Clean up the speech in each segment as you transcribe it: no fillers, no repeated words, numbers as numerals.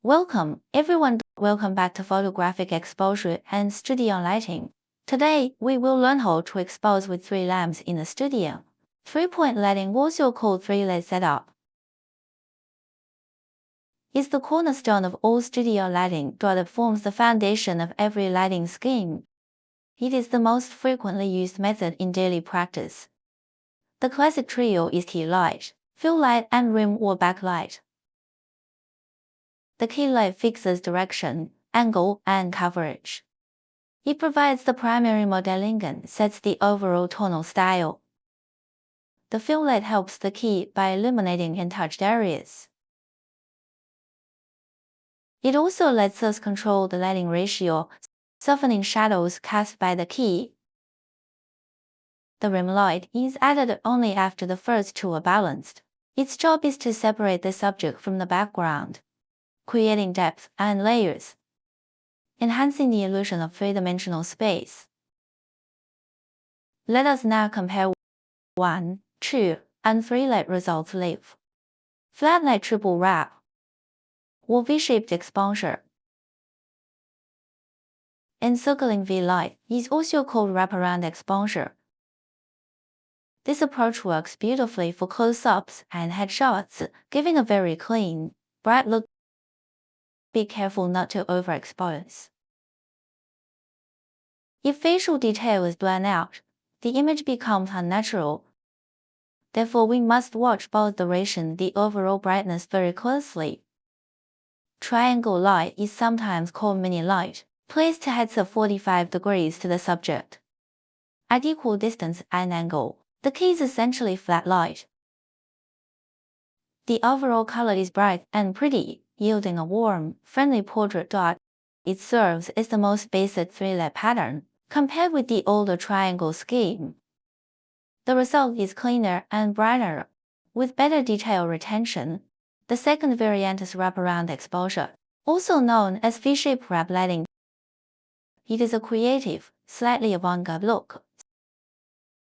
Welcome, everyone. Welcome back to Photographic Exposure and Studio Lighting. Today, we will learn how to expose with 3 lamps in the studio. 3-point lighting, also called 3-light setup, is the cornerstone of all studio lighting that forms the foundation of every lighting scheme. It is the most frequently used method in daily practice. The classic trio is key light, fill light, and rim or backlight. The key light fixes direction, angle, and coverage. It provides the primary modeling and sets the overall tonal style. The fill light helps the key by illuminating untouched areas. It also lets us control the lighting ratio, softening shadows cast by the key. The rim light is added only after the first two are balanced. Its job is to separate the subject from the background, creating depth and layers, enhancing the illusion of three-dimensional space. Let us now compare 1, 2, and 3 light results live. Flat light triple wrap or V-shaped exposure. Encircling V-light is also called wraparound exposure. This approach works beautifully for close-ups and headshots, giving a very clean, bright look. Be careful not to overexpose. If facial detail is blown out, the image becomes unnatural. Therefore, we must watch both duration and the overall brightness very closely. Triangle light is sometimes called mini light, placed heads of 45 degrees to the subject. At equal distance and angle, the key is essentially flat light. The overall color is bright and pretty, yielding a warm, friendly portrait dot. It serves as the most basic 3-light pattern, compared with the older triangle scheme. The result is cleaner and brighter, with better detail retention. The second variant is wraparound exposure, also known as V-shape wrap lighting. It is a creative, slightly avant-garde look.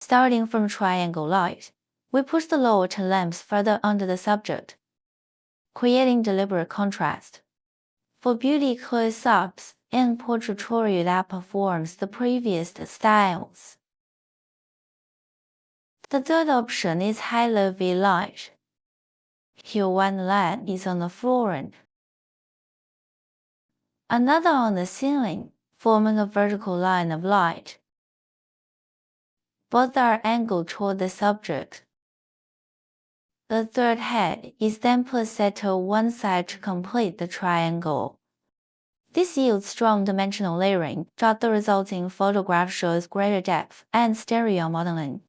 Starting from triangle light, we push the lower 2 lamps further under the subject, creating deliberate contrast. For beauty close-ups and portraiture that performs the previous styles. The third option is high-low V-light. Here one light is on the floor and another on the ceiling, forming a vertical line of light. Both are angled toward the subject. The third head is then placed to one side to complete the triangle. This yields strong dimensional layering, that the resulting photograph shows greater depth and stereo modeling.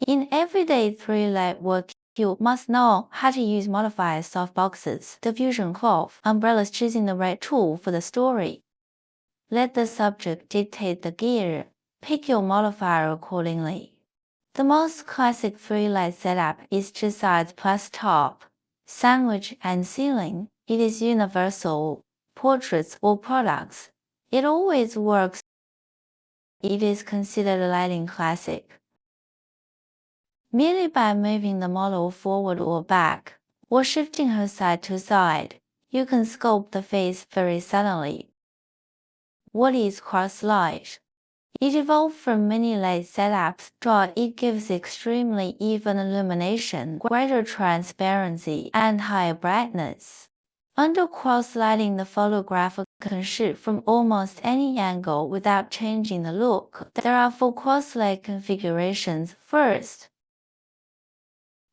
In everyday 3-light work, you must know how to use modifiers, softboxes, diffusion cloth, umbrellas, choosing the right tool for the story. Let the subject dictate the gear. Pick your modifier accordingly. The most classic 3-light setup is 2 sides plus top, sandwich, and ceiling. It is universal. Portraits or products. It always works. It is considered a lighting classic. Merely by moving the model forward or back, or shifting her side to side, you can sculpt the face very subtly. What is cross light? It evolved from many light setups, it gives extremely even illumination, greater transparency, and higher brightness. Under cross lighting, the photographer can shoot from almost any angle without changing the look. There are 4 cross-light configurations. First,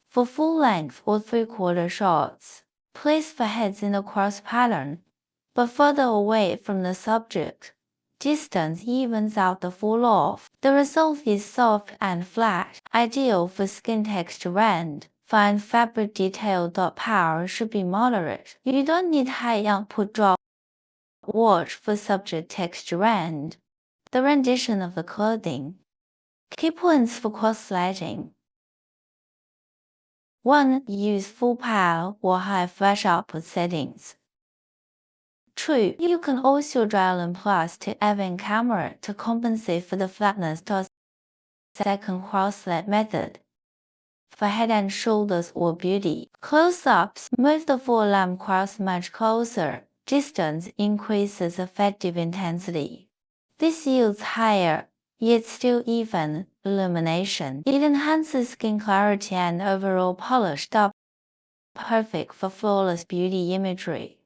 for full-length or 3/4 shots, place the heads in a cross pattern, but further away from the subject. Distance evens out the fall-off. The result is soft and flat, ideal for skin texture and fine fabric detail. Power should be moderate. You don't need high output draw. Watch for subject texture and the rendition of the clothing. Key points for cross-lighting. 1. Use full power or high flash output settings. 2. You can also dial in plus to event camera to compensate for the flatness. Second cross-light method. For head and shoulders or beauty close-ups, move the 4-lamp cross much closer. distance increases effective intensity. This yields higher, yet still even, illumination. It enhances skin clarity and overall polished up, perfect for flawless beauty imagery.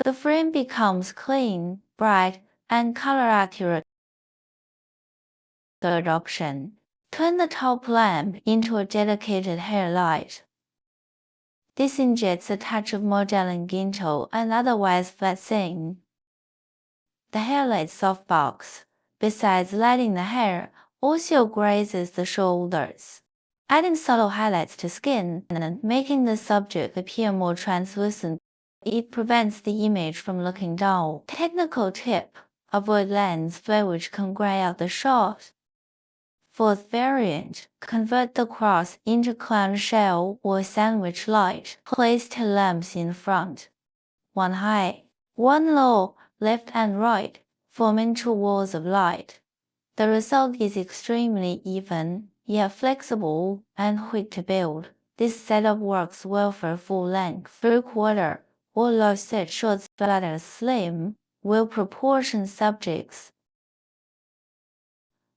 The frame becomes clean, bright, and color-accurate. Third option. Turn the top lamp into a dedicated hair light. This injects a touch of modeling into an otherwise flat scene. The hair light softbox, besides lighting the hair, also grazes the shoulders, adding subtle highlights to skin and making the subject appear more translucent. It prevents the image from looking dull. Technical tip: avoid lens flare which can gray out the shot. Fourth variant, convert the cross into clamshell or sandwich light. Place 2 lamps in front, one high, one low, left and right, forming 2 walls of light. The result is extremely even, yet flexible and quick to build. This setup works well for full-length, 3/4, or low-set shots that are slim, well-proportioned subjects.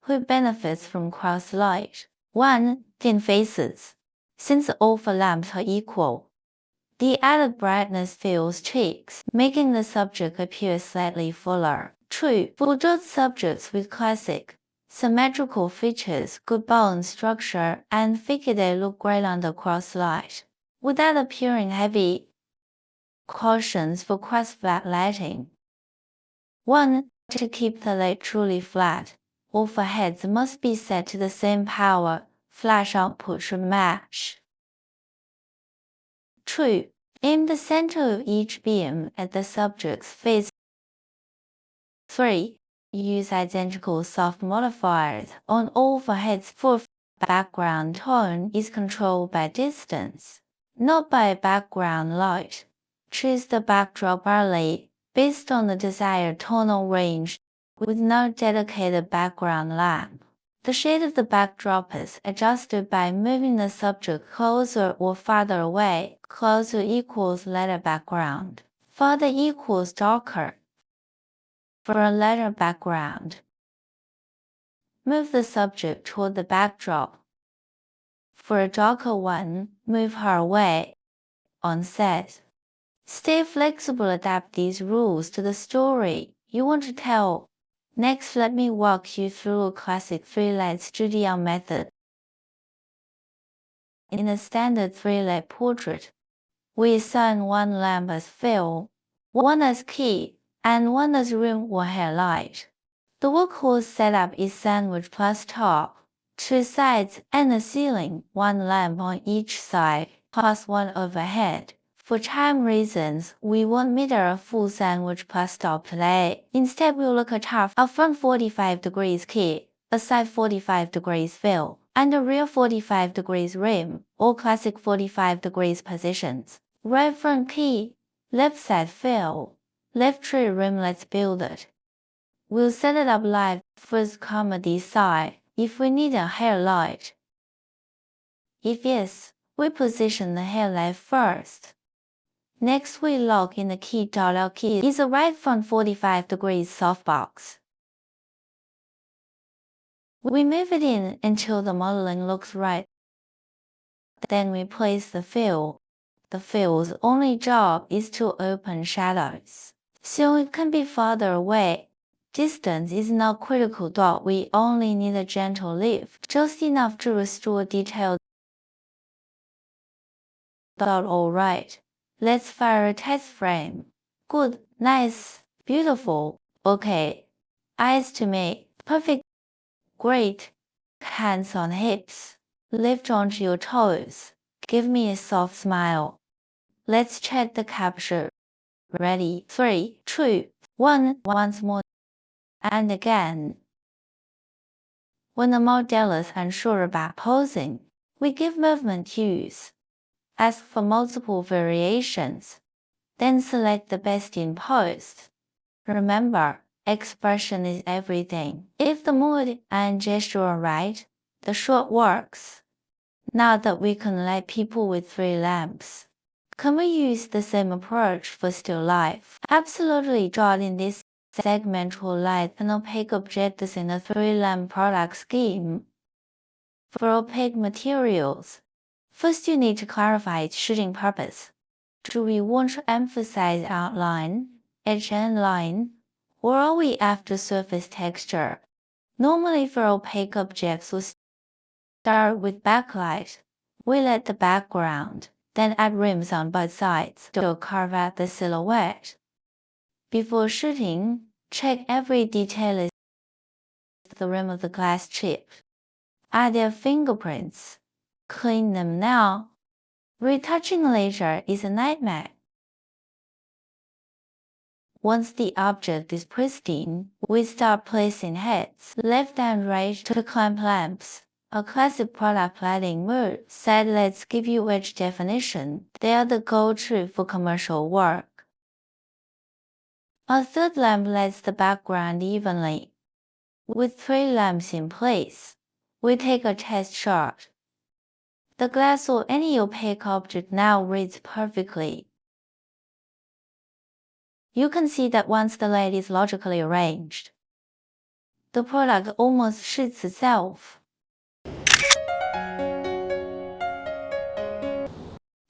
Who benefits from cross light? 1. Thin faces. Since all 4 lamps are equal, the added brightness fills cheeks, making the subject appear slightly fuller. 2. For subjects with classic, symmetrical features, good bone structure, and figure they look great under cross light, without appearing heavy. Cautions for cross flat lighting. 1. To keep the light truly flat, all 4 heads must be set to the same power, flash output should match. 2. Aim the center of each beam at the subject's face. 3. Use identical soft modifiers on all 4 heads. 4. Background tone is controlled by distance, not by background light. Choose the backdrop early, based on the desired tonal range, with no dedicated background lamp. The shade of the backdrop is adjusted by moving the subject closer or farther away. Closer equals lighter background, farther equals darker. For a lighter background, move the subject toward the backdrop. For a darker one, move her away. On set, stay flexible, adapt these rules to the story you want to tell. Next, let me walk you through a classic 3-light studio method. In a standard 3-light portrait, we assign 1 lamp as fill, 1 as key, and 1 as rim or hair light. The workhorse setup is sandwich plus top, 2 sides, and a ceiling, 1 lamp on each side, plus 1 overhead. For time reasons, we won't meter a full sandwich plus top today. Instead, we'll look at a front 45 degrees key, a side 45 degrees fill, and a rear 45 degrees rim, all classic 45 degrees positions. Right front key, left side fill, left tree rim. Let's build it. We'll set it up live. First, decide if we need a hair light. If yes, we position the hair light first. Next, we lock in the key. Our key is a right front 45 degrees softbox. We move it in until the modeling looks right. Then we place the fill. The fill's only job is to open shadows, so it can be farther away. Distance is not critical. We only need a gentle lift, just enough to restore detail. Alright, let's fire a test frame. Good, nice, beautiful, okay. Eyes to me, perfect, great. Hands on hips, lift onto your toes, give me a soft smile. Let's check the capture. Ready, 3, 2, 1, once more, and again. When the model is unsure about posing, we give movement cues. Ask for multiple variations, then select the best in post. Remember, expression is everything. If the mood and gesture are right, the shot works. Now that we can light people with 3 lamps, can we use the same approach for still life? Absolutely, John. In this segment will light and opaque objects in a three-lamp product scheme. For opaque materials, first you need to clarify its shooting purpose. Do we want to emphasize outline, edge and line, or are we after surface texture? Normally for opaque objects we start with backlight. We let the background, then add rims on both sides to carve out the silhouette. Before shooting, check every detail is the rim of the glass chip. Add their fingerprints. Clean them now. Retouching later is a nightmare. Once the object is pristine, we start placing heads, left and right to clamp lamps. A classic product lighting mode said let's give you edge definition. They are the go-to for commercial work. A third lamp lights the background evenly. With three lamps in place, we take a test shot. The glass or any opaque object now reads perfectly. You can see that once the light is logically arranged, the product almost shoots itself.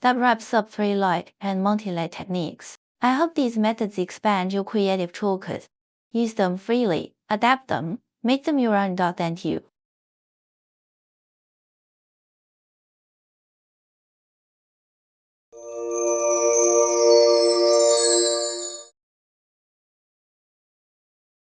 That wraps up free light and multi-light techniques. I hope these methods expand your creative toolkit. Use them freely, adapt them, make them your own. Thank you.